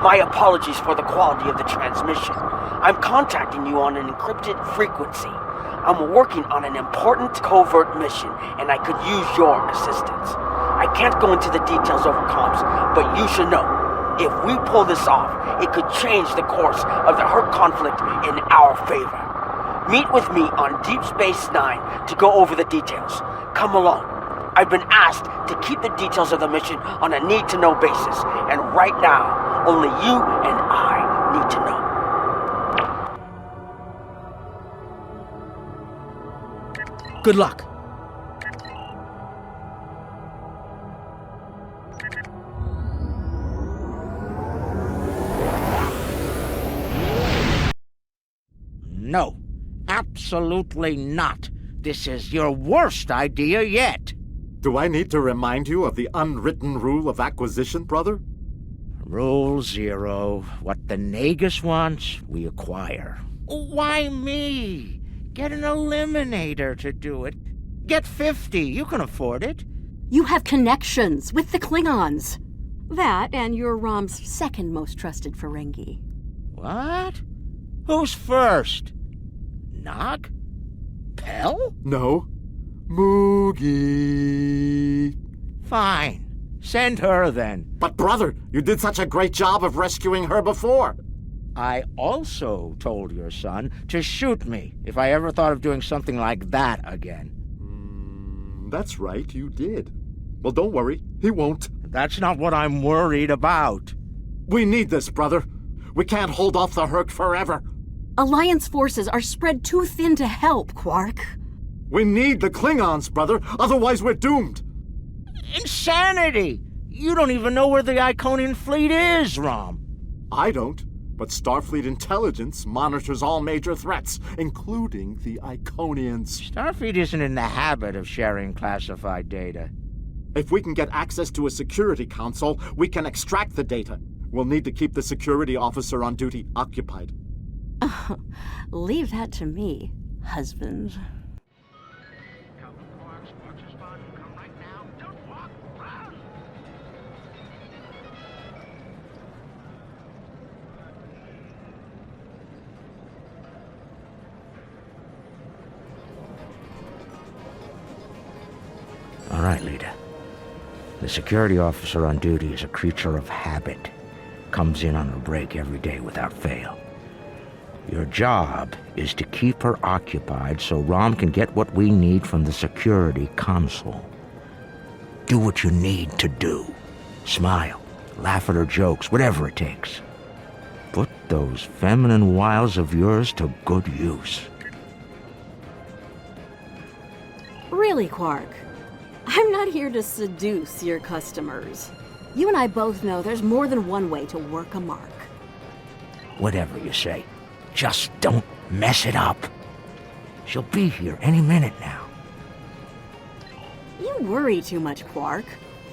My apologies for the quality of the transmission. I'm contacting you on an encrypted frequency. I'm working on an important covert mission, and I could use your assistance. I can't go into the details over comms, but you should know, if we pull this off, it could change the course of the Hur'q conflict in our favor. Meet with me on Deep Space Nine to go over the details. Come along. I've been asked to keep the details of the mission on a need-to-know basis, and right now, only you and I need to know. Good luck. No, absolutely not. This is your worst idea yet. Do I need to remind you of the unwritten rule of acquisition, brother? Rule 0. What the Nagus wants, we acquire. Why me? Get an eliminator to do it. Get 50. You can afford it. You have connections with the Klingons. That and you're Rom's second most trusted Ferengi. What? Who's first? Nog? Pell? No. Moogie. Fine. Send her then. But brother, you did such a great job of rescuing her before. I also told your son to shoot me if I ever thought of doing something like that again. That's right, you did. Well, don't worry, he won't. That's not what I'm worried about. We need this, brother. We can't hold off the Hur'q forever. Alliance forces are spread too thin to help, Quark. We need the Klingons, brother, otherwise we're doomed. Insanity! You don't even know where the Iconian fleet is, Rom. I don't. But Starfleet intelligence monitors all major threats, including the Iconians. Starfleet isn't in the habit of sharing classified data. If we can get access to a security console, we can extract the data. We'll need to keep the security officer on duty occupied. Leave that to me, husband. All right, Leeta. The security officer on duty is a creature of habit. Comes in on her break every day without fail. Your job is to keep her occupied so Rom can get what we need from the security console. Do what you need to do. Smile, laugh at her jokes, whatever it takes. Put those feminine wiles of yours to good use. Really, Quark? I'm not here to seduce your customers. You and I both know there's more than one way to work a mark. Whatever you say, just don't mess it up. She'll be here any minute now. You worry too much, Quark.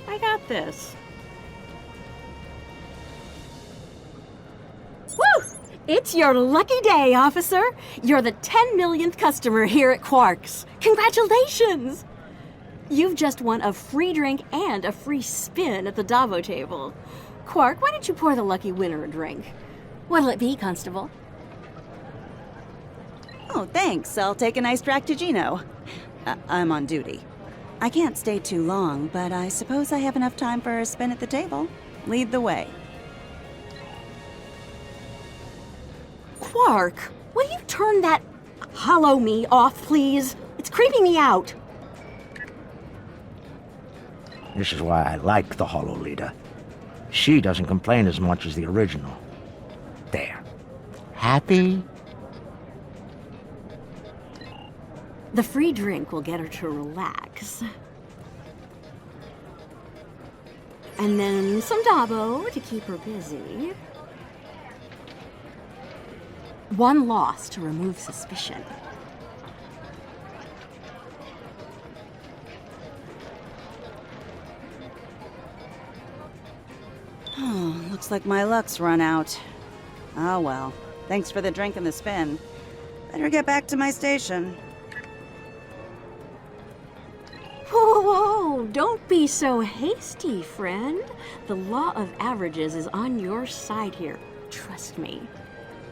I got this. Woo! It's your lucky day, officer. You're the 10 millionth customer here at Quark's. Congratulations! You've just won a free drink and a free spin at the Davo table. Quark, why don't you pour the lucky winner a drink? What'll it be, Constable? Oh, thanks. I'll take an iced Dractigino. I'm on duty. I can't stay too long, but I suppose I have enough time for a spin at the table. Lead the way. Quark, will you turn that hollow me off, please? It's creeping me out. This is why I like the Holo Leeta. She doesn't complain as much as the original. There. Happy? The free drink will get her to relax. And then some Dabo to keep her busy. One loss to remove suspicion. Oh, looks like my luck's run out. Oh well. Thanks for the drink and the spin. Better get back to my station. Whoa, Don't be so hasty, friend. The law of averages is on your side here. Trust me.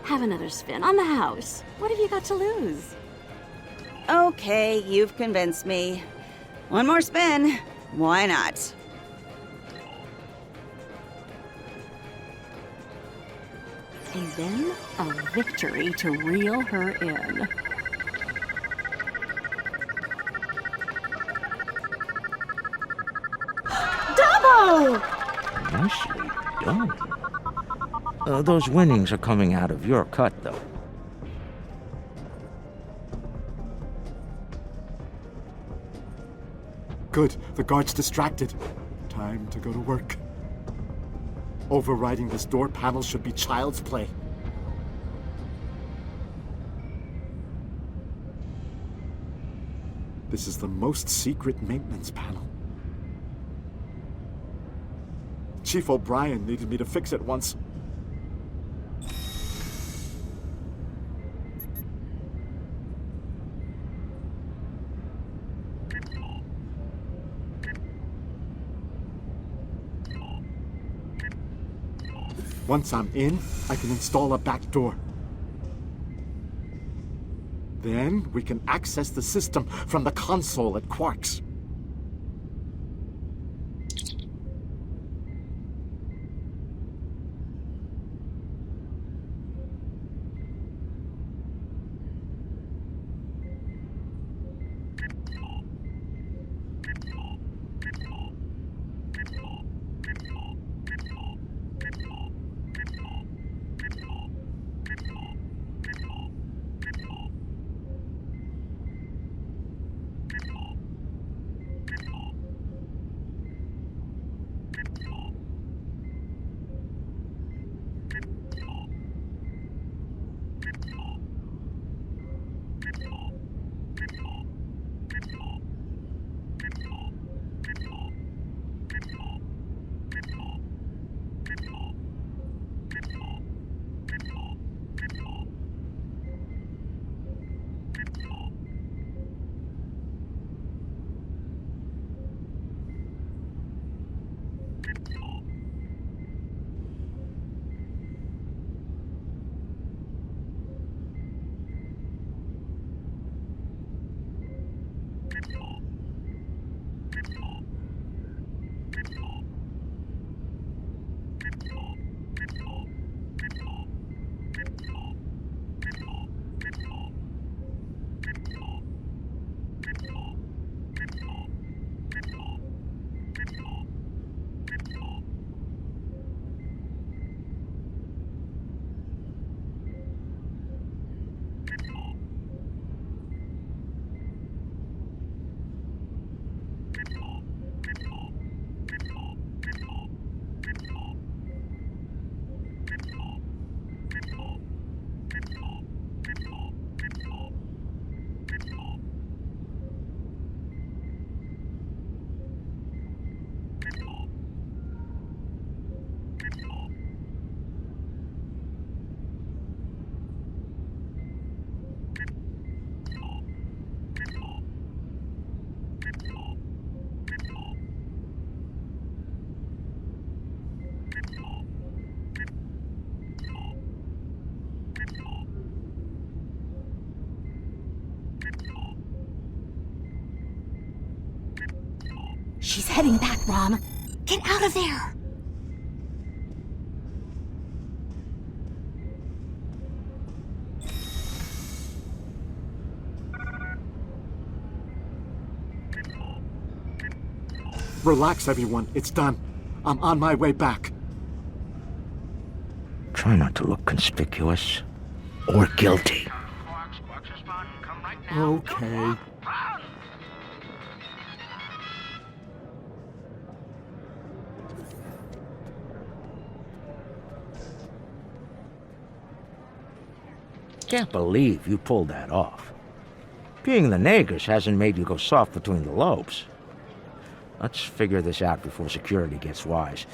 Have another spin on the house. What have you got to lose? Okay, you've convinced me. One more spin. Why not? And then a victory to reel her in. Double! Nicely done. Those winnings are coming out of your cut, though. Good. The guard's distracted. Time to go to work. Overriding this door panel should be child's play. This is the most secret maintenance panel. Chief O'Brien needed me to fix it once. Once I'm in, I can install a back door. Then we can access the system from the console at Quark's. She's heading back, Rom. Get out of there! Relax, everyone. It's done. I'm on my way back. Try not to look conspicuous or guilty. Okay. Can't believe you pulled that off. Being the Nagus hasn't made you go soft between the lobes. Let's figure this out before security gets wise.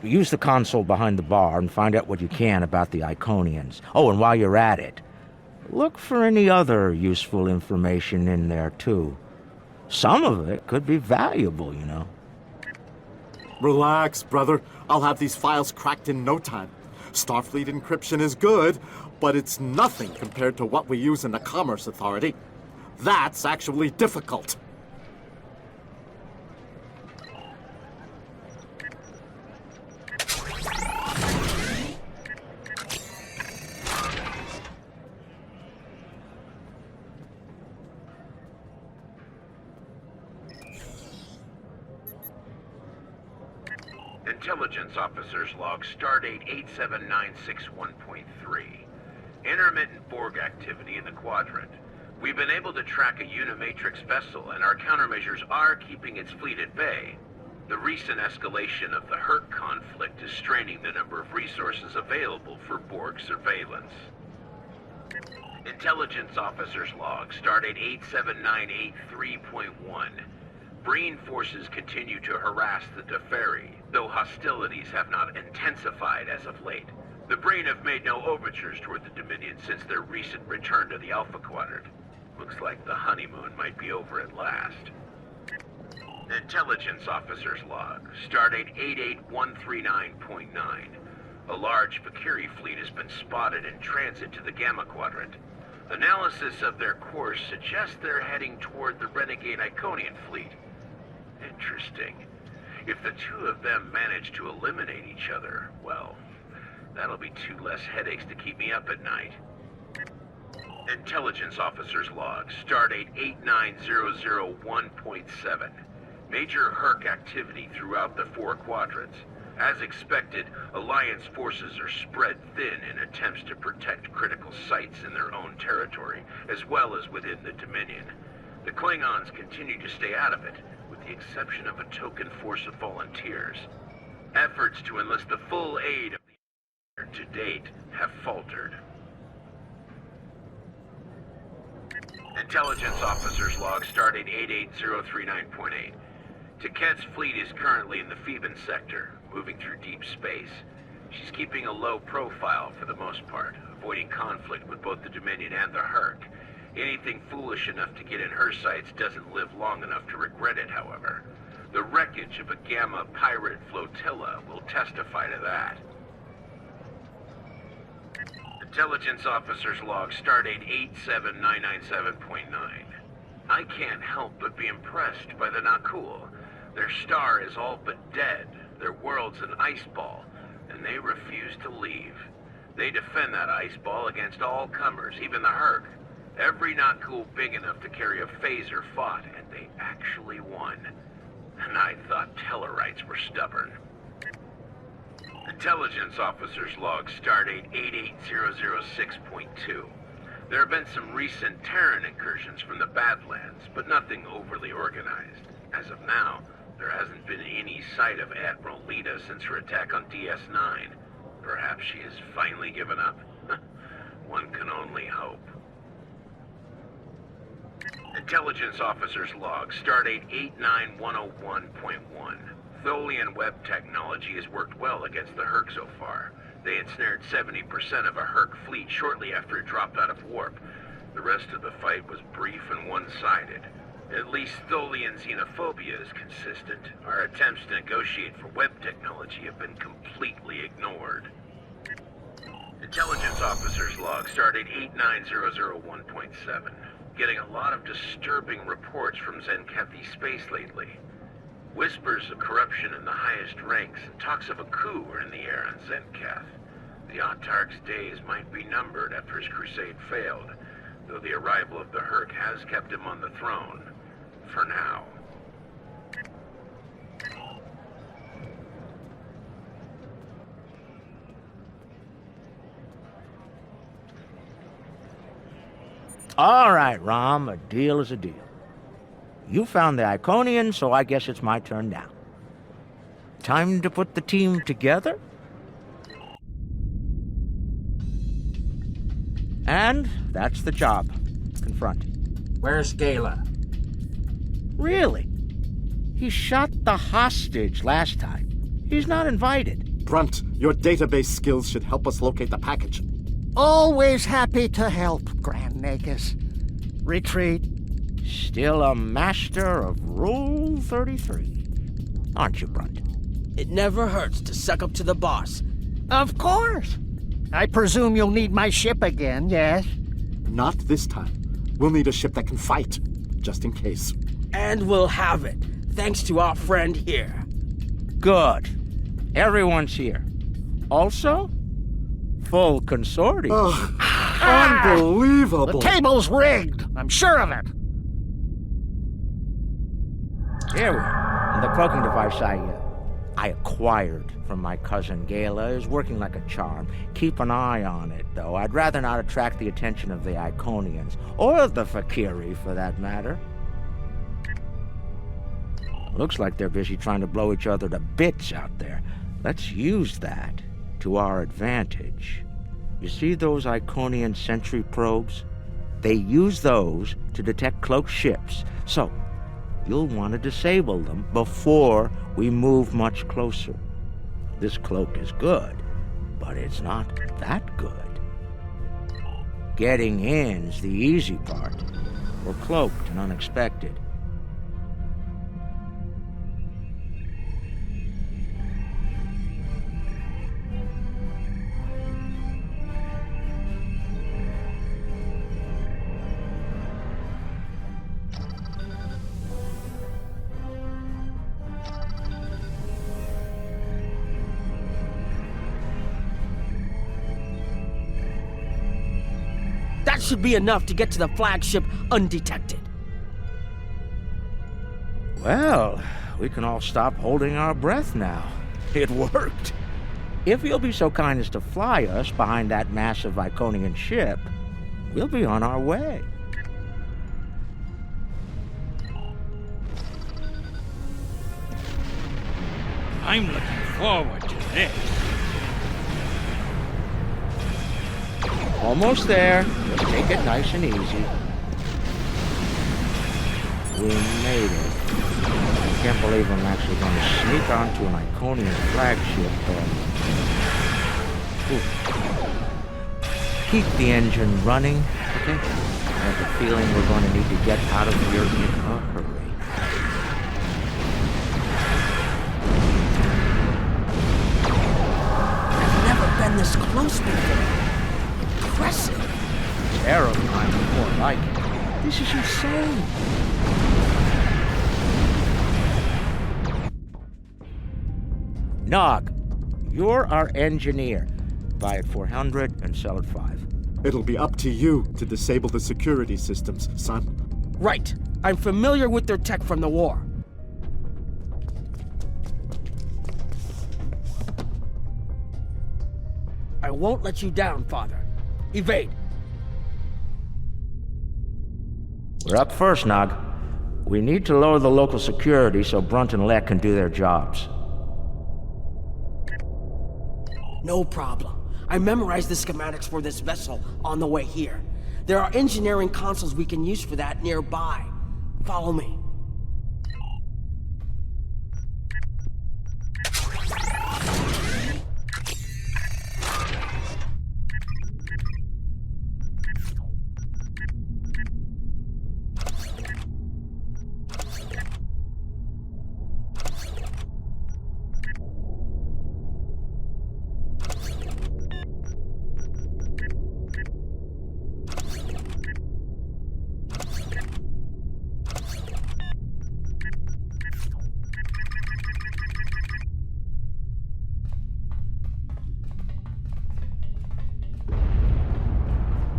Use the console behind the bar and find out what you can about the Iconians. Oh, and while you're at it, look for any other useful information in there, too. Some of it could be valuable, you know. Relax, brother. I'll have these files cracked in no time. Starfleet encryption is good, but it's nothing compared to what we use in the Commerce Authority. That's actually difficult. Intelligence Officer's Log, Stardate 87961.3. Intermittent Borg activity in the Quadrant. We've been able to track a Unimatrix vessel, and our countermeasures are keeping its fleet at bay. The recent escalation of the Hur'q conflict is straining the number of resources available for Borg surveillance. Intelligence Officer's Log, Stardate 87983.1. Breen forces continue to harass the Deferi, though hostilities have not intensified as of late. The Breen have made no overtures toward the Dominion since their recent return to the Alpha Quadrant. Looks like the honeymoon might be over at last. Intelligence Officer's Log, Stardate 88139.9. A large Vakiri fleet has been spotted in transit to the Gamma Quadrant. Analysis of their course suggests they're heading toward the renegade Iconian fleet. Interesting. If the two of them manage to eliminate each other, well, that'll be 2 less headaches to keep me up at night. Intelligence Officer's Log, Stardate 89001.7. Major Hur'q activity throughout the 4 quadrants. As expected, Alliance forces are spread thin in attempts to protect critical sites in their own territory, as well as within the Dominion. The Klingons continue to stay out of it, with the exception of a token force of volunteers. Efforts to enlist the full aid of the to date have faltered. Intelligence Officer's Log, Stardate 88039.8. Taket's fleet is currently in the Phoeban sector, moving through deep space. She's keeping a low profile for the most part, avoiding conflict with both the Dominion and the Hur'q. Anything foolish enough to get in her sights doesn't live long enough to regret it, however. The wreckage of a Gamma pirate flotilla will testify to that. Intelligence Officer's Log, Stardate 87997.9. I can't help but be impressed by the Nakul. Their star is all but dead, their world's an ice ball, and they refuse to leave. They defend that ice ball against all comers, even the Hur'q. Every Nakul big enough to carry a phaser fought, and they actually won. And I thought Tellarites were stubborn. Intelligence Officer's Log, Stardate 88006.2. There have been some recent Terran incursions from the Badlands, but nothing overly organized. As of now, there hasn't been any sight of Admiral Leeta since her attack on DS9. Perhaps she has finally given up? One can only hope. Intelligence Officer's Log, Stardate 89101.1. Tholian web technology has worked well against the Hur'q so far. They ensnared 70% of a Hur'q fleet shortly after it dropped out of warp. The rest of the fight was brief and one-sided. At least Tholian xenophobia is consistent. Our attempts to negotiate for web technology have been completely ignored. Intelligence Officer's Log, Stardate 89001.7. Getting a lot of disturbing reports from Zenkethi space lately. Whispers of corruption in the highest ranks and talks of a coup are in the air on Zenketh. The Autarch's days might be numbered after his crusade failed, though the arrival of the Hur'q has kept him on the throne. For now. All right, Rom, a deal is a deal. You found the Iconian, so I guess it's my turn now. Time to put the team together? And that's the job. Confront. Where's Gala? Really? He shot the hostage last time. He's not invited. Brunt, your database skills should help us locate the package. Always happy to help, Grand Nagus. Retreat. Still a master of Rule 33. Aren't you, Brunt? It never hurts to suck up to the boss. Of course. I presume you'll need my ship again, yes? Not this time. We'll need a ship that can fight, just in case. And we'll have it, thanks to our friend here. Good. Everyone's here. Also, full consortium. Unbelievable! The table's rigged. I'm sure of it. Here we are. And the cloaking device I acquired from my cousin Gala is working like a charm. Keep an eye on it, though. I'd rather not attract the attention of the Iconians, or the Fakiri, for that matter. Looks like they're busy trying to blow each other to bits out there. Let's use that to our advantage. You see those Iconian sentry probes? They use those to detect cloaked ships, so you'll want to disable them before we move much closer. This cloak is good, but it's not that good. Getting in's the easy part. We're cloaked and unexpected. That should be enough to get to the flagship undetected. Well, we can all stop holding our breath now. It worked. If you'll be so kind as to fly us behind that massive Iconian ship, we'll be on our way. I'm looking forward to this. Almost there. Just take it nice and easy. We made it. I can't believe I'm actually going to sneak onto an Iconian flagship. Keep the engine running, okay? I have a feeling we're going to need to get out of here in a hurry. I've never been this close before. Impressive. Terrifying, more like it. This is insane. Nog, you're our engineer. Buy it 400 and sell it 5. It'll be up to you to disable the security systems, son. Right. I'm familiar with their tech from the war. I won't let you down, Father. Evade. We're up first, Nog. We need to lower the local security so Brunt and Leck can do their jobs. No problem. I memorized the schematics for this vessel on the way here. There are engineering consoles we can use for that nearby. Follow me.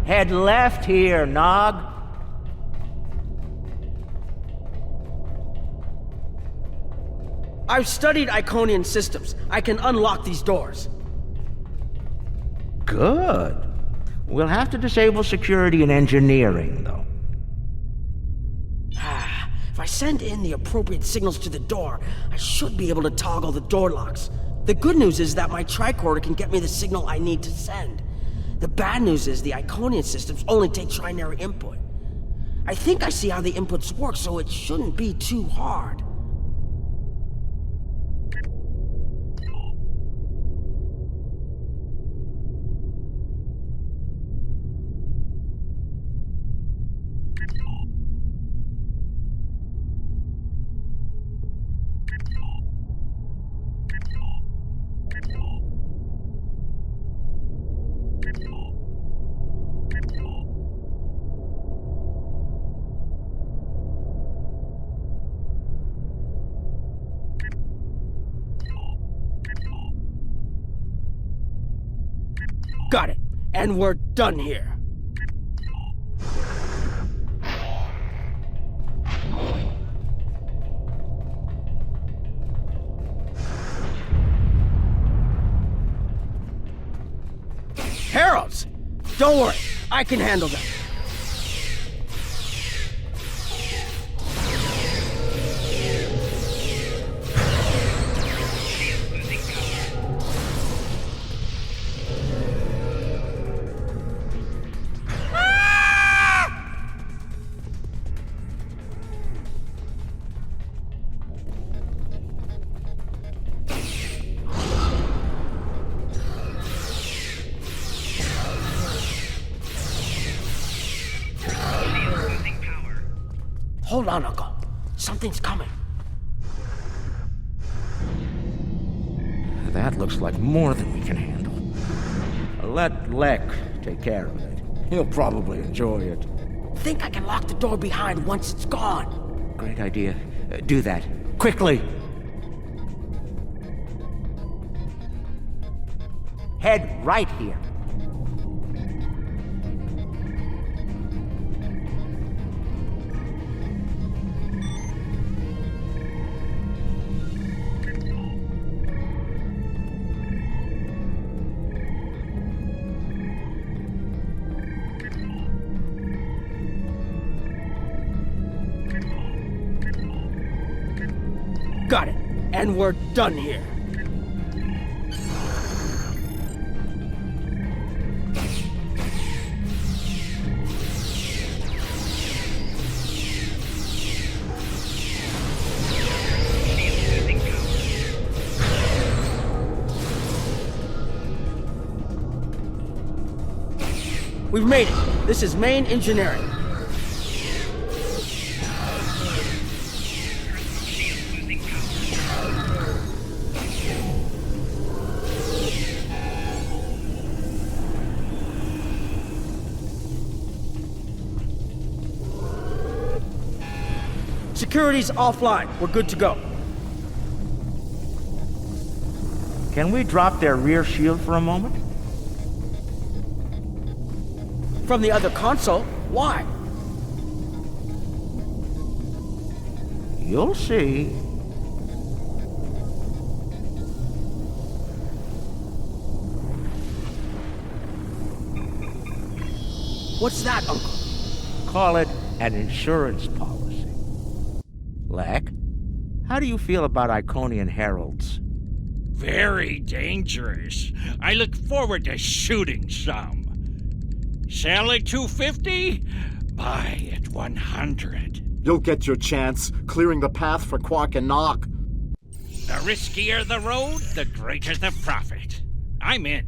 Head left here, Nog. I've studied Iconian systems. I can unlock these doors. Good. We'll have to disable security and engineering, though. If I send in the appropriate signals to the door, I should be able to toggle the door locks. The good news is that my tricorder can get me the signal I need to send. The bad news is the Iconian systems only take trinary input. I think I see how the inputs work, so it shouldn't be too hard. Got it. And we're done here. Heralds! Don't worry, I can handle them. Hold on, Uncle. Something's coming. That looks like more than we can handle. Let Leck take care of it. He'll probably enjoy it. Think I can lock the door behind once it's gone. Great idea. Do that. Quickly! Head right here. Got it. And we're done here. We've made it. This is main engineering. Security's offline. We're good to go. Can we drop their rear shield for a moment? From the other console? Why? You'll see. What's that, Uncle? Call it an insurance policy. Leck, how do you feel about Iconian heralds? Very dangerous. I look forward to shooting some. Sell at 250? Buy at 100. You'll get your chance, clearing the path for Quark and Nock. The riskier the road, the greater the profit. I'm in.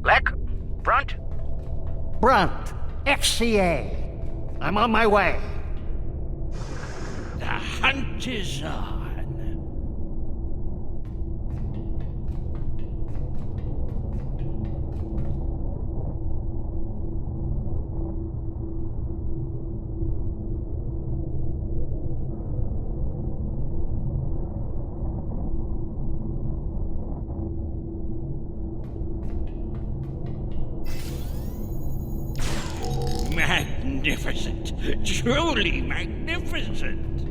Leck? Brunt? Brunt, XCA. I'm on my way. The hunt is on. Magnificent. Truly magnificent.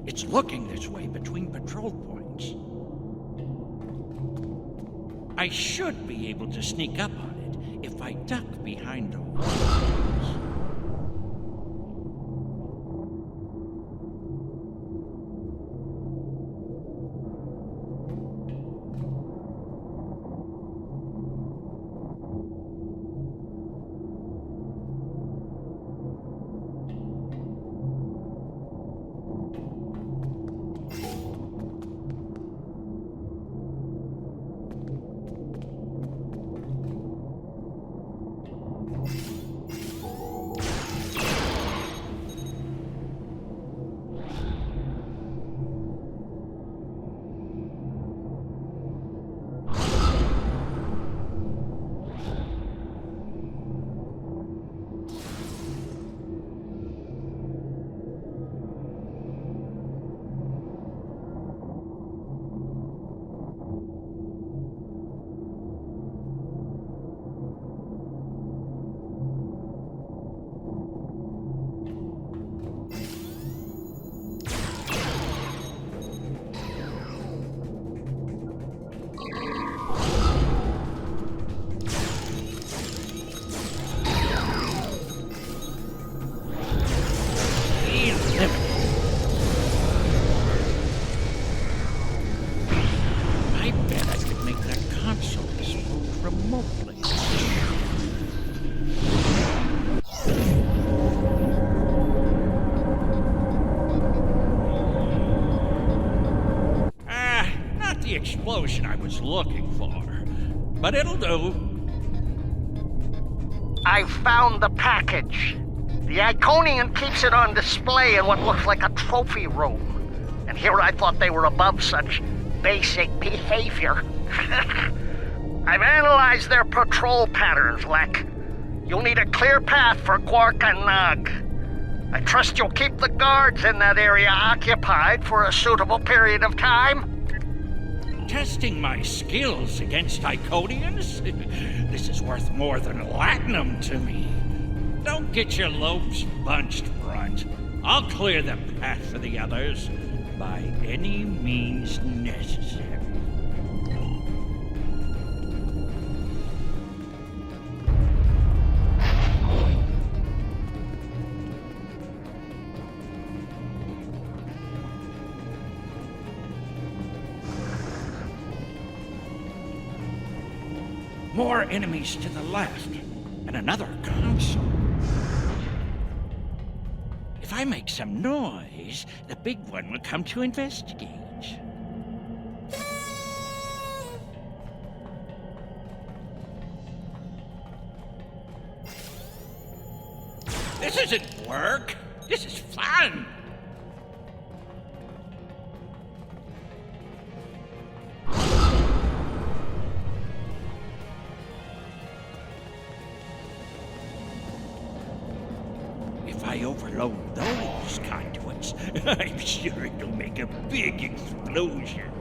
It's looking this way between patrol points. I should be able to sneak up on it if I duck behind the walls. was looking for. But it'll do. I found the package. The Iconian keeps it on display in what looks like a trophy room. And here I thought they were above such basic behavior. I've analyzed their patrol patterns, Leck. You'll need a clear path for Quark and Nog. I trust you'll keep the guards in that area occupied for a suitable period of time. Testing my skills against Iconians? This is worth more than latinum to me. Don't get your lobes bunched, Brunt. I'll clear the path for the others by any means necessary. More enemies to the left, and another console. If I make some noise, the big one will come to investigate. This isn't work. This is fun. If I overload those conduits, I'm sure it'll make a big explosion.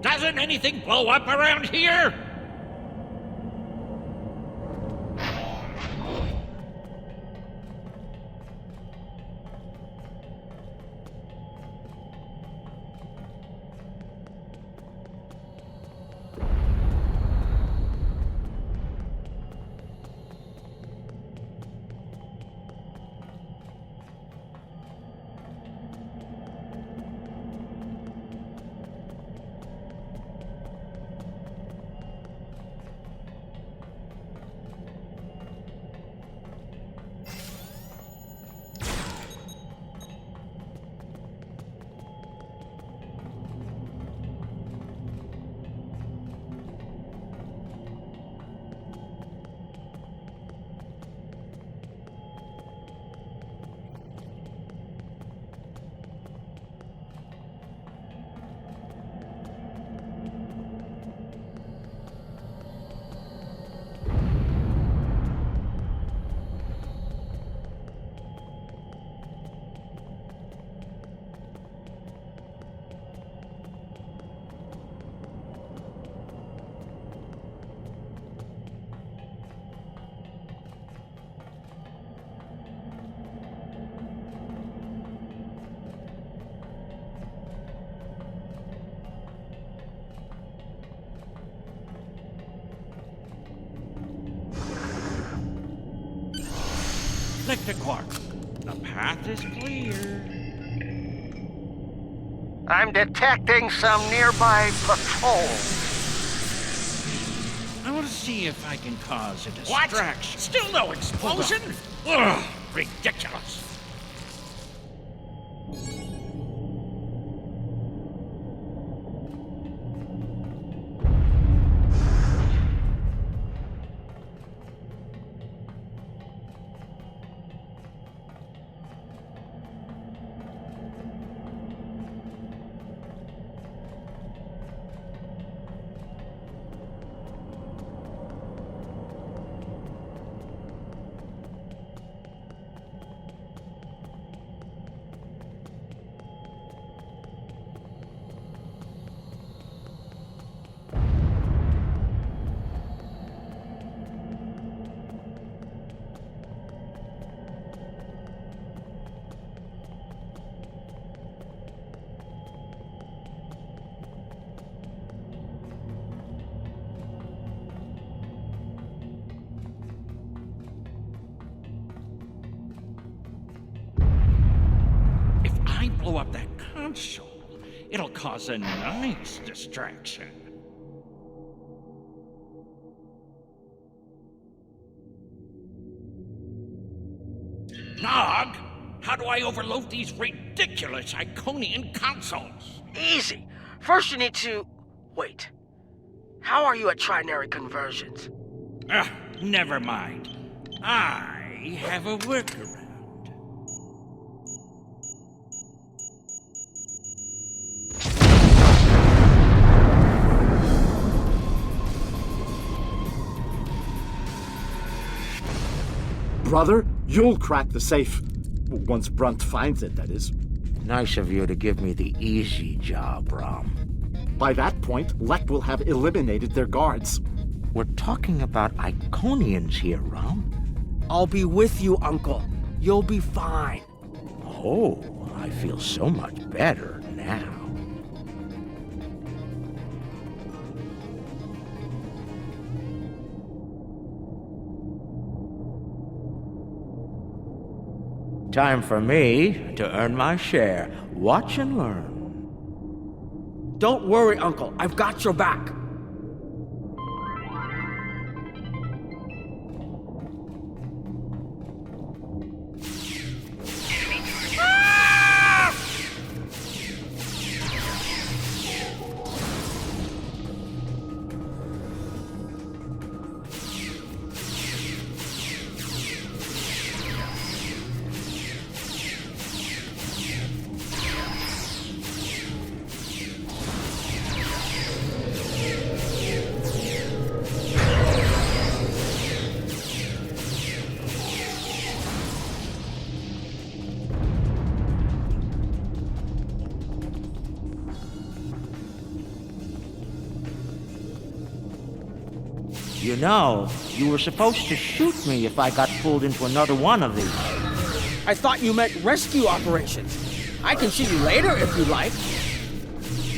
Doesn't anything blow up around here? Leck Quark, the path is clear. I'm detecting some nearby patrols. I want to see if I can cause a distraction. What? Still no explosion? Ugh, ridiculous. I blow up that console, it'll cause a nice distraction. Nog, how do I overload these ridiculous Iconian consoles? Easy. First you need to... Wait. How are you at trinary conversions? Never mind. I have a workaround. Brother, you'll crack the safe. Once Brunt finds it, that is. Nice of you to give me the easy job, Rom. By that point, Leck will have eliminated their guards. We're talking about Iconians here, Rom. I'll be with you, Uncle. You'll be fine. Oh, I feel so much better now. Time for me to earn my share. Watch and learn. Don't worry, Uncle. I've got your back. You know, you were supposed to shoot me if I got pulled into another one of these. I thought you meant rescue operations. I can shoot you later if you like.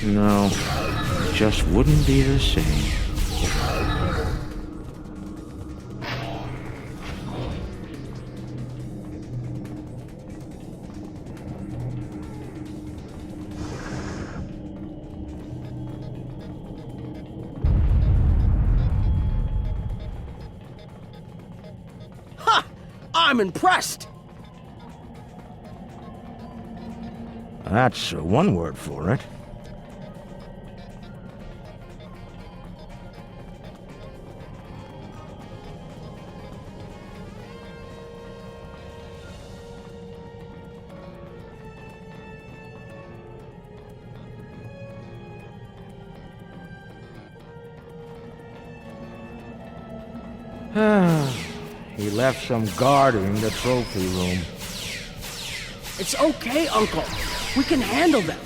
No, it just wouldn't be the same. I'm impressed. That's one word for it. He left some guarding the trophy room. It's okay, Uncle. We can handle them.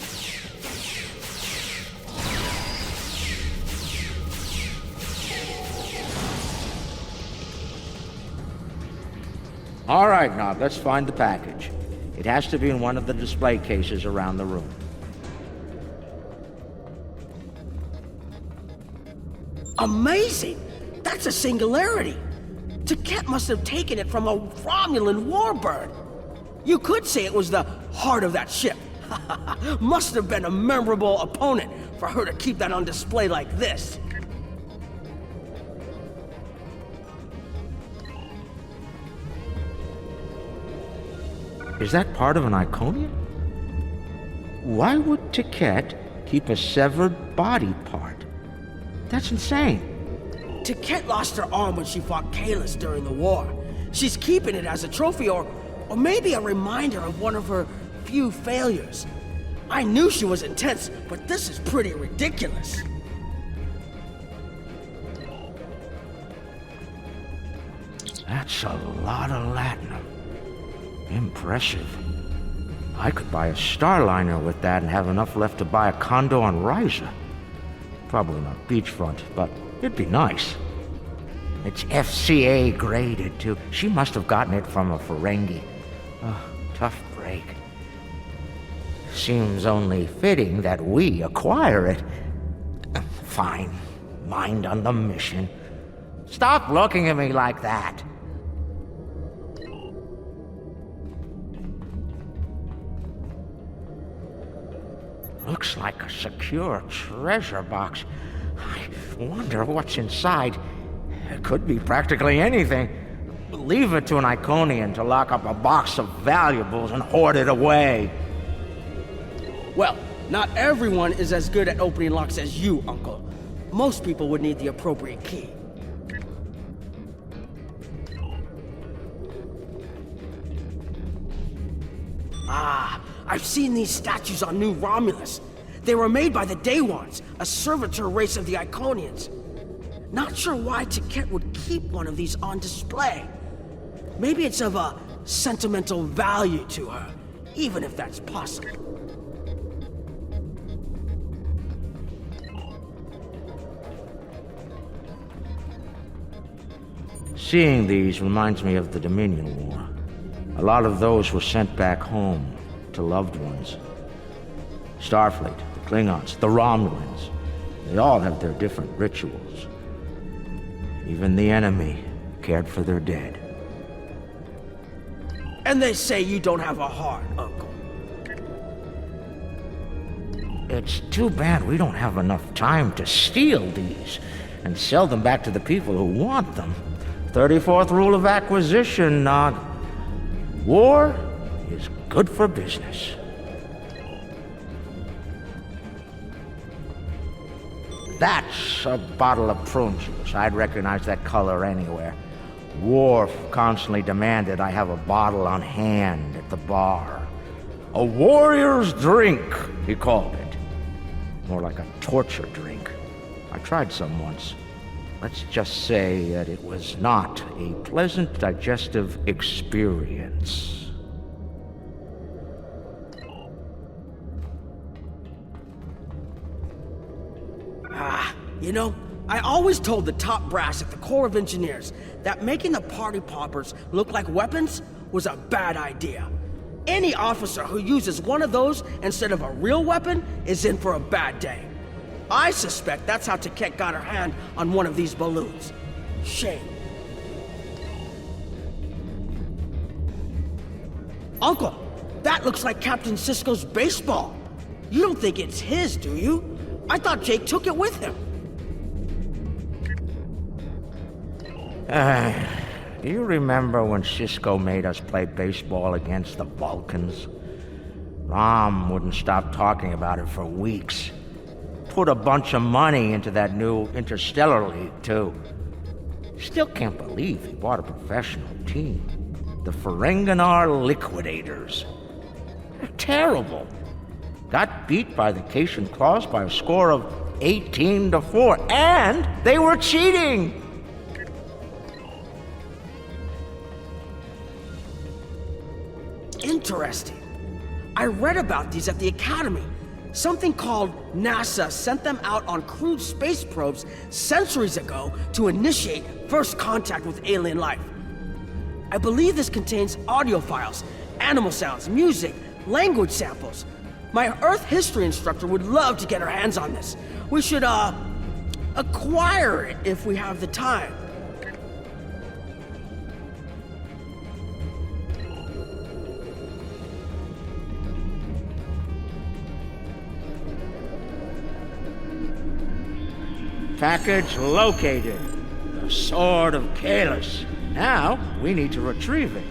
All right, now, let's find the package. It has to be in one of the display cases around the room. Amazing! That's a singularity. Taket must have taken it from a Romulan warbird. You could say it was the heart of that ship. Must have been a memorable opponent for her to keep that on display like this. Is that part of an Iconian? Why would Taket keep a severed body part? That's insane. Taket lost her arm when she fought Kahless during the war. She's keeping it as a trophy or maybe a reminder of one of her few failures. I knew she was intense, but this is pretty ridiculous. That's a lot of latinum. Impressive. I could buy a Starliner with that and have enough left to buy a condo on Ryza. Probably not beachfront, but it'd be nice. It's FCA graded, too. She must have gotten it from a Ferengi. Oh, tough break. Seems only fitting that we acquire it. Fine. Mind on the mission. Stop looking at me like that. Looks like a secure treasure box. I wonder what's inside. It could be practically anything. Leave it to an Iconian to lock up a box of valuables and hoard it away. Well, not everyone is as good at opening locks as you, Uncle. Most people would need the appropriate key. Ah, I've seen these statues on New Romulus. They were made by the Day Ones, a servitor race of the Iconians. Not sure why Tiket would keep one of these on display. Maybe it's of a sentimental value to her, even if that's possible. Seeing these reminds me of the Dominion War. A lot of those were sent back home to loved ones. Starfleet, the Klingons, the Romulans, they all have their different rituals. Even the enemy cared for their dead. And they say you don't have a heart, Uncle. It's too bad we don't have enough time to steal these and sell them back to the people who want them. 34th rule of acquisition, Nog. War is good for business. That's a bottle of prune juice. I'd recognize that color anywhere. Worf constantly demanded I have a bottle on hand at the bar. A warrior's drink, he called it. More like a torture drink. I tried some once. Let's just say that it was not a pleasant digestive experience. You know, I always told the top brass at the Corps of Engineers that making the party poppers look like weapons was a bad idea. Any officer who uses one of those instead of a real weapon is in for a bad day. I suspect that's how Tiket got her hand on one of these balloons. Shame. Uncle, that looks like Captain Sisko's baseball. You don't think it's his, do you? I thought Jake took it with him. Do you remember when Sisko made us play baseball against the Vulcans? Rom wouldn't stop talking about it for weeks. Put a bunch of money into that new Interstellar League, too. Still can't believe he bought a professional team. The Ferengi-led Liquidators. They're terrible. Got beat by the Cation Claws by a score of 18-4, and they were cheating! Interesting. I read about these at the Academy. Something called NASA sent them out on crewed space probes centuries ago to initiate first contact with alien life. I believe this contains audio files, animal sounds, music, language samples. My Earth history instructor would love to get her hands on this. We should, acquire it if we have the time. Package located. The Sword of Kahless. Now, we need to retrieve it.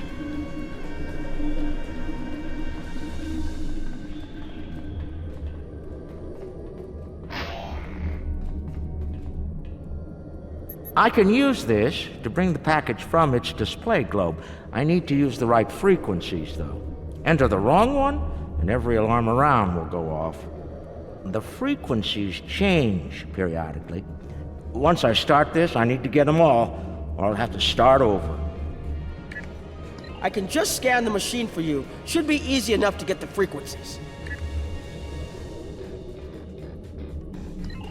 I can use this to bring the package from its display globe. I need to use the right frequencies, though. Enter the wrong one, and every alarm around will go off. The frequencies change periodically. Once I start this, I need to get them all, or I'll have to start over. I can just scan the machine for you. Should be easy enough to get the frequencies.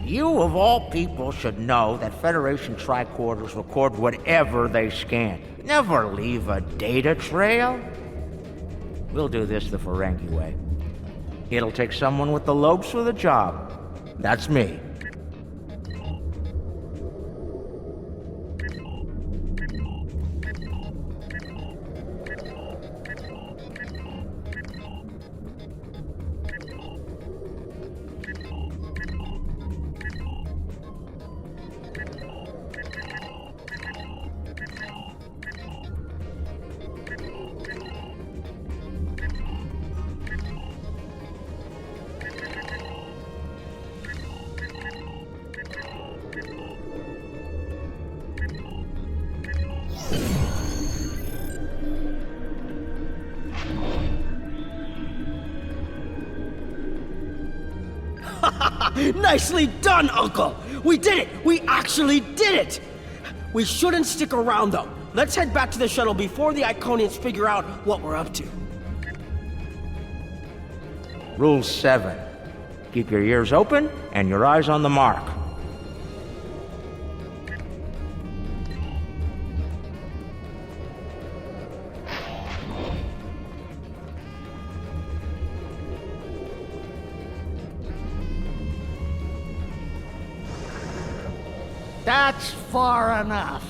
You, of all people, should know that Federation tricorders record whatever they scan. Never leave a data trail. We'll do this the Ferengi way. It'll take someone with the lobes for the job. That's me. Nicely done, Uncle! We did it! We actually did it! We shouldn't stick around, though. Let's head back to the shuttle before the Iconians figure out what we're up to. Rule 7. Keep your ears open and your eyes on the mark. That's far enough.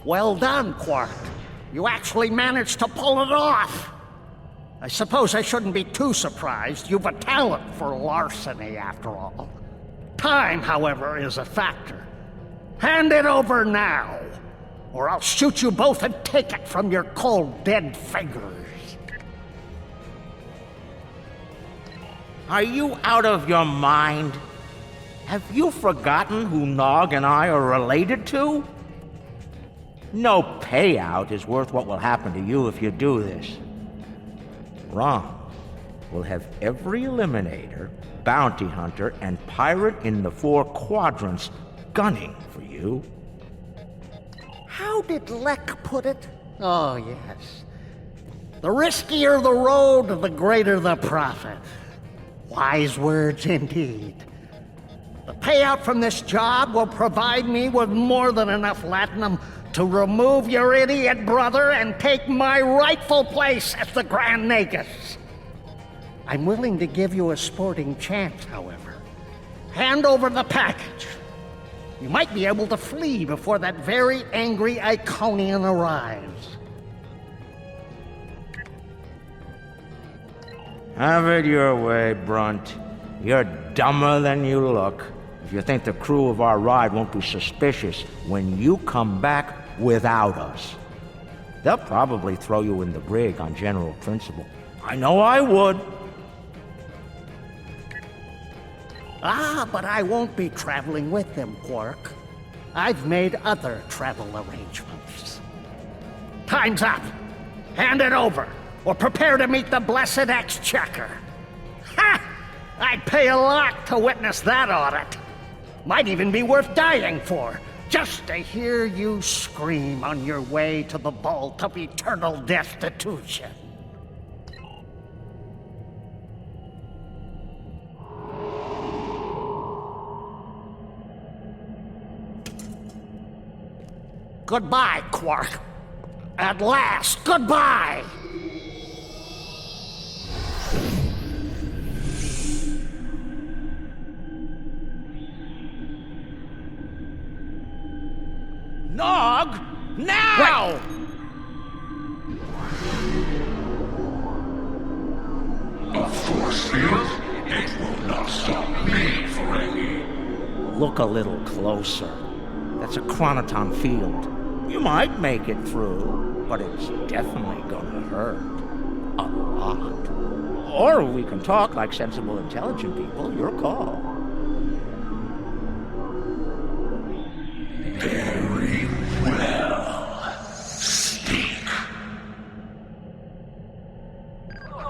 Well done, Quark. You actually managed to pull it off. I suppose I shouldn't be too surprised. You've a talent for larceny, after all. Time, however, is a factor. Hand it over now, or I'll shoot you both and take it from your cold, dead fingers. Are you out of your mind? Have you forgotten who Nog and I are related to? No payout is worth what will happen to you if you do this. Wrong. We'll have every Eliminator, Bounty Hunter, and Pirate in the 4 quadrants gunning for you. How did Leck put it? Oh, yes. The riskier the road, the greater the profit. Wise words indeed. The payout from this job will provide me with more than enough latinum to remove your idiot brother and take my rightful place as the Grand Nagus. I'm willing to give you a sporting chance, however. Hand over the package. You might be able to flee before that very angry Iconian arrives. Have it your way, Brunt. You're dumber than you look. If you think the crew of our ride won't be suspicious when you come back without us. They'll probably throw you in the brig on general principle. I know I would. Ah, but I won't be traveling with them, Quark. I've made other travel arrangements. Time's up. Hand it over, or prepare to meet the blessed Exchequer. Ha! I'd pay a lot to witness that audit. Might even be worth dying for, just to hear you scream on your way to the vault of eternal destitution. Goodbye, Quark. At last, goodbye! Nog! Now! Wait. A force field? It will not stop me, Ferengi. Look a little closer. That's a chronoton field. You might make it through, but it's definitely gonna hurt. A lot. Or we can talk like sensible, intelligent people. Your call. Very well. Speak.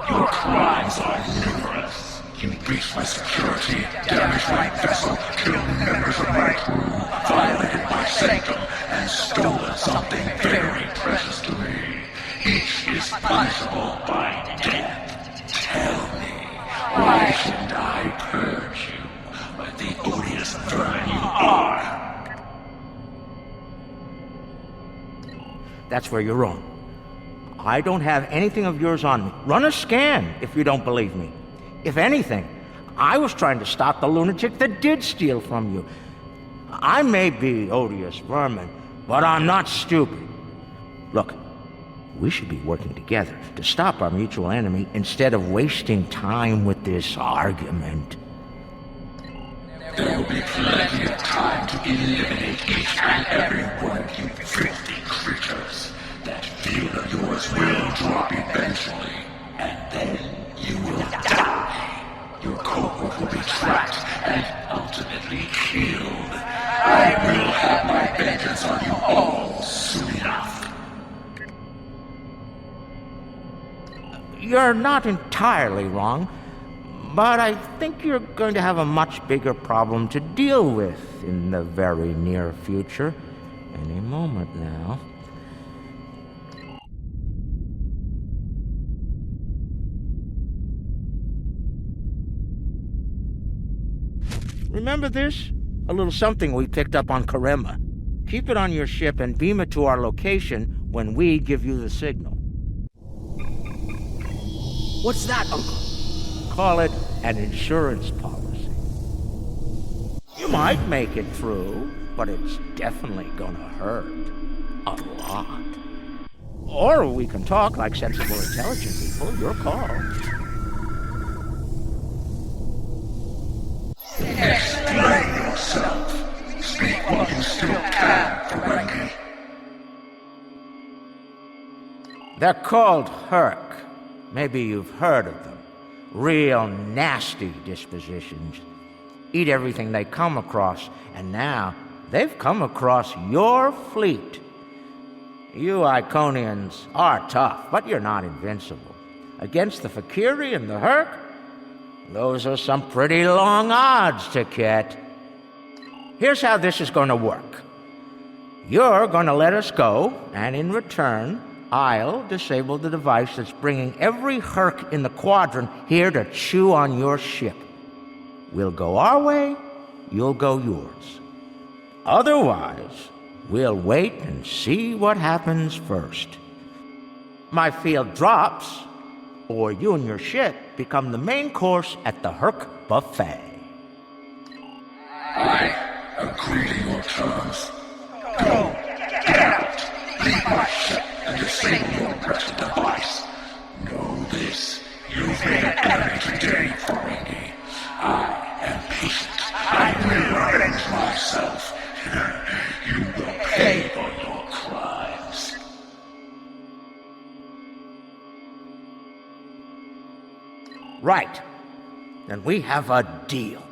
Your crimes are numerous. You breached my security, damaged my vessel, killed members of my crew, violated my sanctum, and stolen something very precious to me. Each is punishable by death. Tell me, why shouldn't I purge you like the odious vermin you are? That's where you're wrong. I don't have anything of yours on me. Run a scan if you don't believe me. If anything, I was trying to stop the lunatic that did steal from you. I may be odious vermin, but I'm not stupid. Look, we should be working together to stop our mutual enemy instead of wasting time with this argument. There will be plenty of time to eliminate each and every one of you filthy creatures. That field of yours will drop eventually, and then you will die. Your cohort will be tracked and ultimately killed. I will have my vengeance on you all soon enough. You're not entirely wrong, but I think you're going to have a much bigger problem to deal with in the very near future. Any moment now. Remember this? A little something we picked up on Karema. Keep it on your ship and beam it to our location when we give you the signal. What's that, Uncle? Call it an insurance policy. You might make it through, but it's definitely gonna hurt. A lot. Or we can talk like sensible, intelligent people. Your call. Explain yourself. Speak while you still can, Ferengi. They're called Hur'q. Maybe you've heard of them. Real nasty dispositions. Eat everything they come across, and now they've come across your fleet. You Iconians are tough, but you're not invincible. Against the Fakiri and the Hur'q, those are some pretty long odds to get. Here's how this is going to work. You're going to let us go, and in return, I'll disable the device that's bringing every Hur'q in the Quadrant here to chew on your ship. We'll go our way, you'll go yours. Otherwise, we'll wait and see what happens first. My field drops, or you and your ship become the main course at the Hur'q buffet. I agree to your terms. Go, get out, leave my ship and disable your wretched device. Know this, you've made an enemy today, Ferengi. I am patient. I will avenge myself. You will pay for your crimes. Right. Then we have a deal.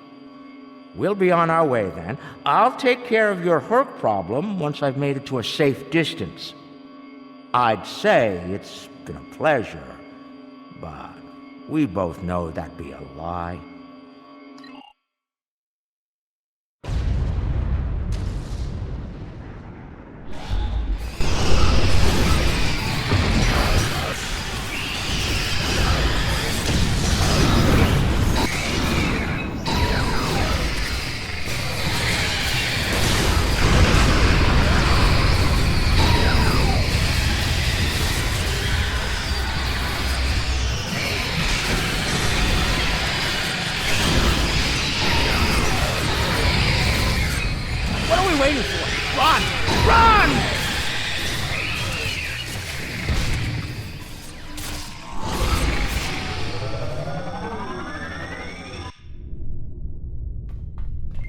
We'll be on our way then. I'll take care of your Hur'q problem once I've made it to a safe distance. I'd say it's been a pleasure, but we both know that'd be a lie. Waiting for? Run! Run!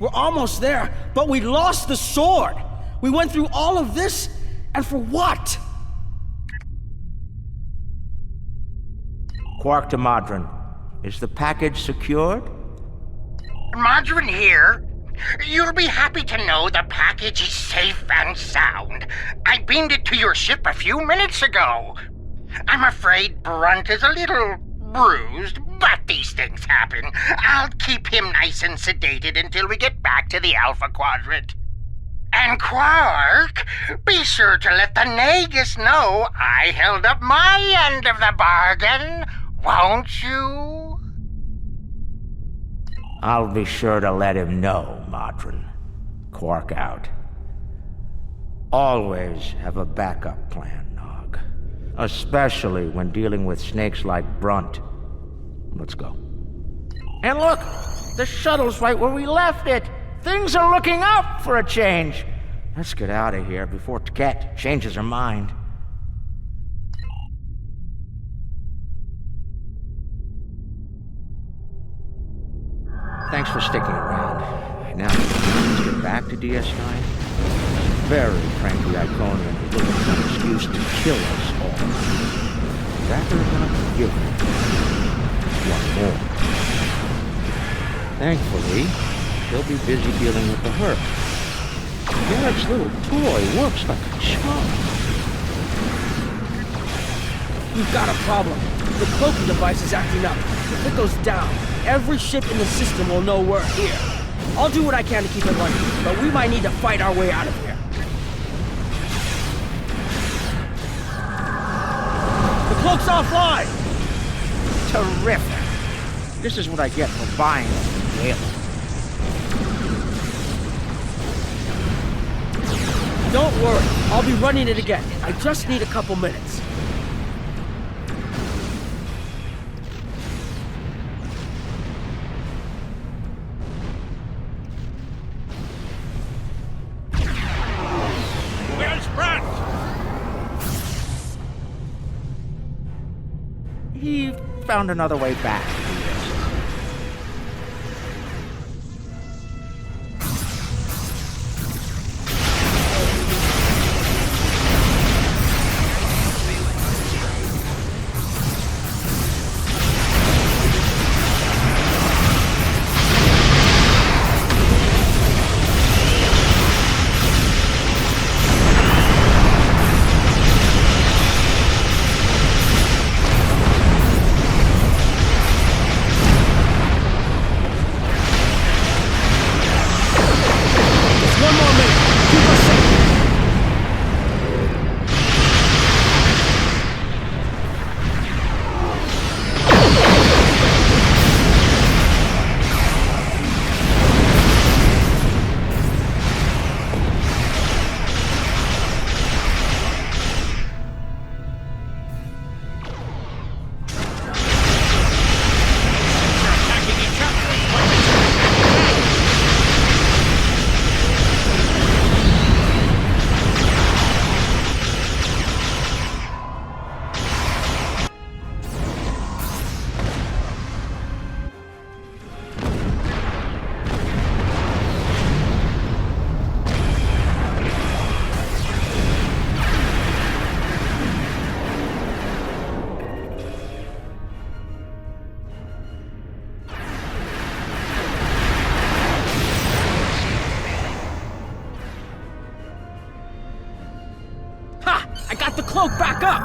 We're almost there, but we lost the sword! We went through all of this, and for what? Quark to Modron. Is the package secured? Modron here. You'll be happy to know the package is safe and sound. I beamed it to your ship a few minutes ago. I'm afraid Brunt is a little bruised, but these things happen. I'll keep him nice and sedated until we get back to the Alpha Quadrant. And Quark, be sure to let the Nagus know I held up my end of the bargain, won't you? I'll be sure to let him know, Modron. Quark out. Always have a backup plan, Nog. Especially when dealing with snakes like Brunt. Let's go. And look! The shuttle's right where we left it! Things are looking up for a change! Let's get out of here before Tket changes her mind. Thanks for sticking around. Now, let's get back to DS9. Very cranky Iconian who's looking for an excuse to kill us all. Rather than forgive him. One more. Thankfully, he'll be busy dealing with the Hur'q. Garrett's little toy works like a charm. We've got a problem. The cloaking device is acting up. If it goes down, every ship in the system will know we're here. I'll do what I can to keep it running, but we might need to fight our way out of here. The cloak's offline! Terrific. This is what I get for buying them daily. Don't worry, I'll be running it again. I just need a couple minutes. Where's Brunt? He found another way back. The cloak back up!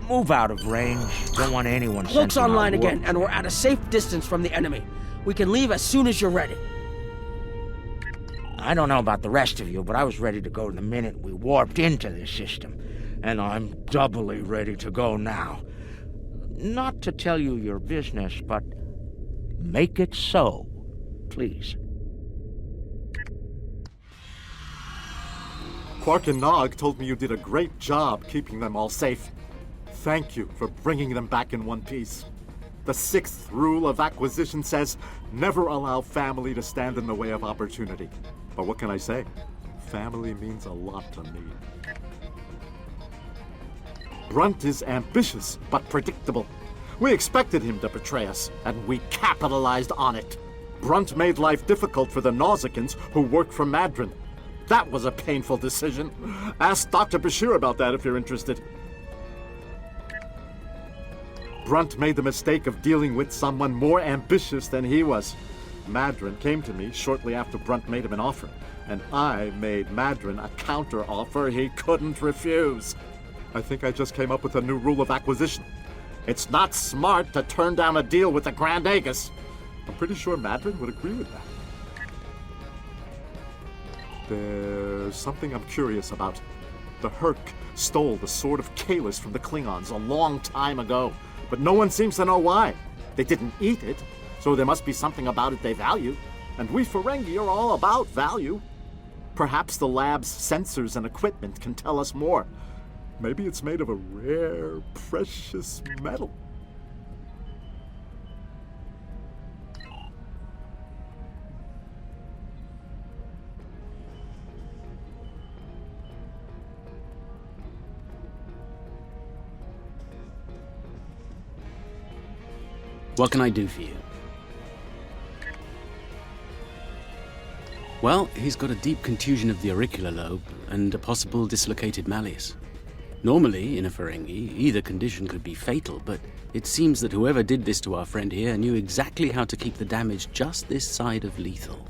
Move out of range. Don't want anyone Cloak's sensing our online again, warp. and we're at a safe distance from the enemy. We can leave as soon as you're ready. I don't know about the rest of you, but I was ready to go the minute we warped into this system. And I'm doubly ready to go now. Not to tell you your business, but make it so, please. Quark and Nog told me you did a great job keeping them all safe. Thank you for bringing them back in one piece. The 6th rule of acquisition says, never allow family to stand in the way of opportunity. But what can I say? Family means a lot to me. Brunt is ambitious, but predictable. We expected him to betray us, and we capitalized on it. Brunt made life difficult for the Nausicans who worked for Madron. That was a painful decision. Ask Dr. Bashir about that if you're interested. Brunt made the mistake of dealing with someone more ambitious than he was. Madron came to me shortly after Brunt made him an offer, and I made Madron a counter-offer he couldn't refuse. I think I just came up with a new rule of acquisition. It's not smart to turn down a deal with the Grand Aegis. I'm pretty sure Madron would agree with that. There's something I'm curious about. The Hur'q stole the Sword of Kahless from the Klingons a long time ago, but no one seems to know why. They didn't eat it, so there must be something about it they value. And we Ferengi are all about value. Perhaps the lab's sensors and equipment can tell us more. Maybe it's made of a rare, precious metal. What can I do for you? Well, he's got a deep contusion of the auricular lobe and a possible dislocated malleus. Normally, in a Ferengi, either condition could be fatal, but it seems that whoever did this to our friend here knew exactly how to keep the damage just this side of lethal.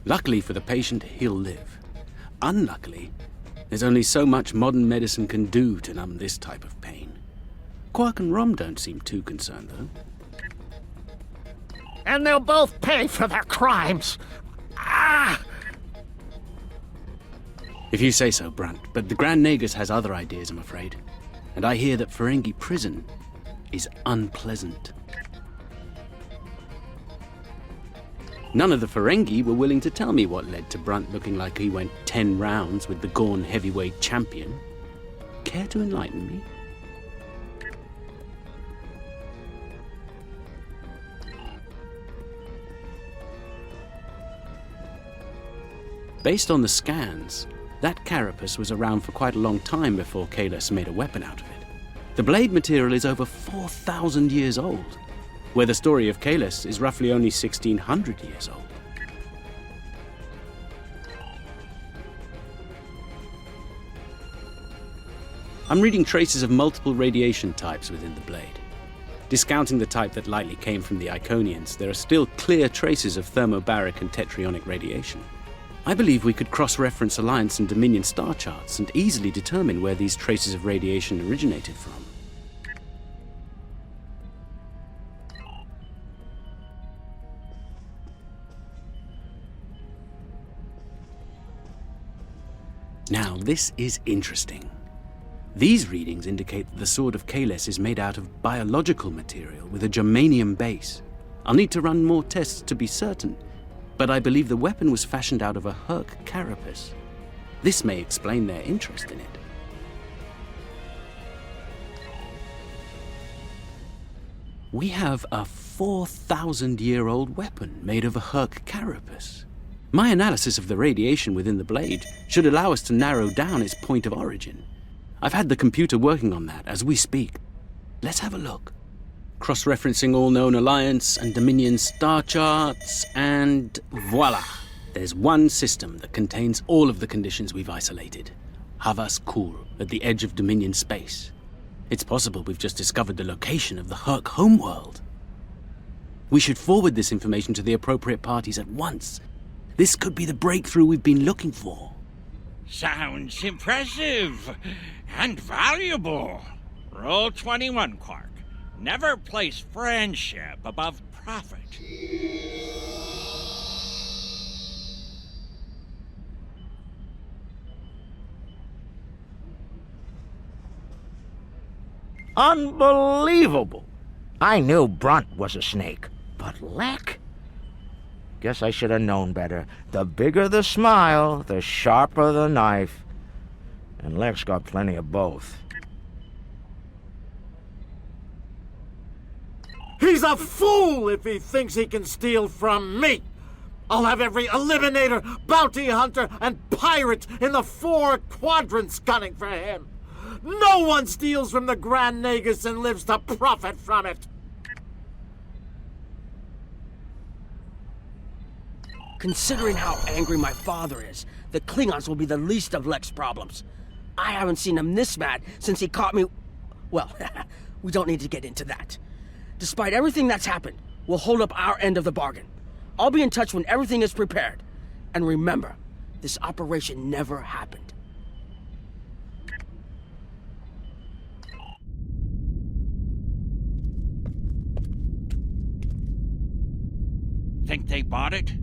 Luckily for the patient, he'll live. Unluckily, there's only so much modern medicine can do to numb this type of pain. Quark and Rom don't seem too concerned, though. And they'll both pay for their crimes. Ah! If you say so, Brunt, but the Grand Nagus has other ideas, I'm afraid. And I hear that Ferengi prison is unpleasant. None of the Ferengi were willing to tell me what led to Brunt looking like he went 10 rounds with the Gorn heavyweight champion. Care to enlighten me? Based on the scans, that carapace was around for quite a long time before Kahless made a weapon out of it. The blade material is over 4,000 years old, where the story of Kahless is roughly only 1,600 years old. I'm reading traces of multiple radiation types within the blade. Discounting the type that likely came from the Iconians, there are still clear traces of thermobaric and tetrionic radiation. I believe we could cross-reference Alliance and Dominion star charts and easily determine where these traces of radiation originated from. Now, this is interesting. These readings indicate that the Sword of Kahless is made out of biological material with a germanium base. I'll need to run more tests to be certain, but I believe the weapon was fashioned out of a Hur'q carapace. This may explain their interest in it. We have a 4,000-year-old weapon made of a Hur'q carapace. My analysis of the radiation within the blade should allow us to narrow down its point of origin. I've had the computer working on that as we speak. Let's have a look. Cross-referencing all known Alliance and Dominion star charts, and voila! There's one system that contains all of the conditions we've isolated. Havas Kul, at the edge of Dominion space. It's possible we've just discovered the location of the Hur'q homeworld. We should forward this information to the appropriate parties at once. This could be the breakthrough we've been looking for. Sounds impressive and valuable. Roll 21, Quark. Never place friendship above profit. Unbelievable! I knew Brunt was a snake, but Leck? Guess I should have known better. The bigger the smile, the sharper the knife. And Leck's got plenty of both. He's a fool if he thinks he can steal from me! I'll have every eliminator, bounty hunter, and pirate in the 4 quadrants gunning for him! No one steals from the Grand Nagus and lives to profit from it! Considering how angry my father is, the Klingons will be the least of Leck's problems. I haven't seen him this mad since he caught me... Well, we don't need to get into that. Despite everything that's happened, we'll hold up our end of the bargain. I'll be in touch when everything is prepared. And remember, this operation never happened. Think they bought it?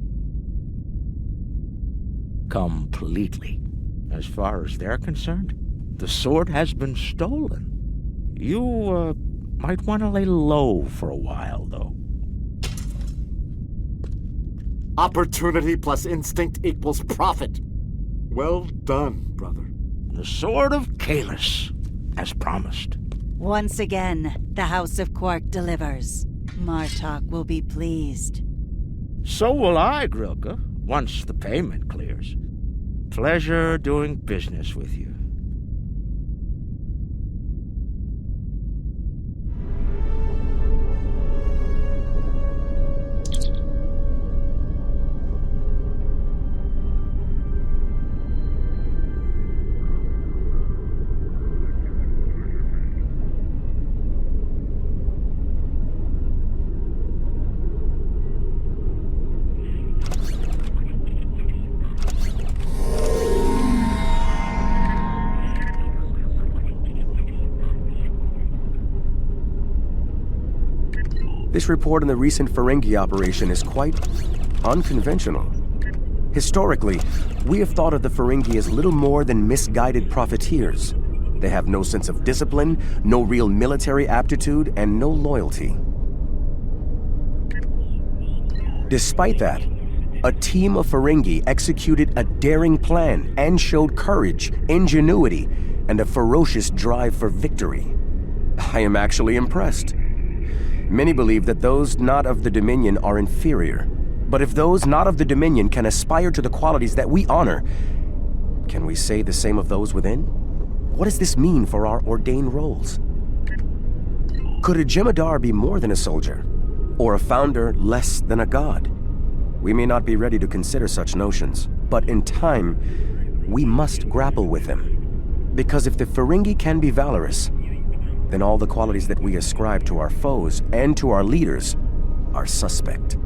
Completely. As far as they're concerned, the sword has been stolen. You, might want to lay low for a while, though. Opportunity plus instinct equals profit. Well done, brother. The Sword of Kahless, as promised. Once again, the House of Quark delivers. Martok will be pleased. So will I, Grilka, once the payment clears. Pleasure doing business with you. This report on the recent Ferengi operation is quite unconventional. Historically, we have thought of the Ferengi as little more than misguided profiteers. They have no sense of discipline, no real military aptitude, and no loyalty. Despite that, a team of Ferengi executed a daring plan and showed courage, ingenuity, and a ferocious drive for victory. I am actually impressed. Many believe that those not of the Dominion are inferior. But if those not of the Dominion can aspire to the qualities that we honor, can we say the same of those within? What does this mean for our ordained roles? Could a Jem'Hadar be more than a soldier? Or a founder less than a god? We may not be ready to consider such notions, but in time, we must grapple with them. Because if the Ferengi can be valorous, then all the qualities that we ascribe to our foes and to our leaders are suspect.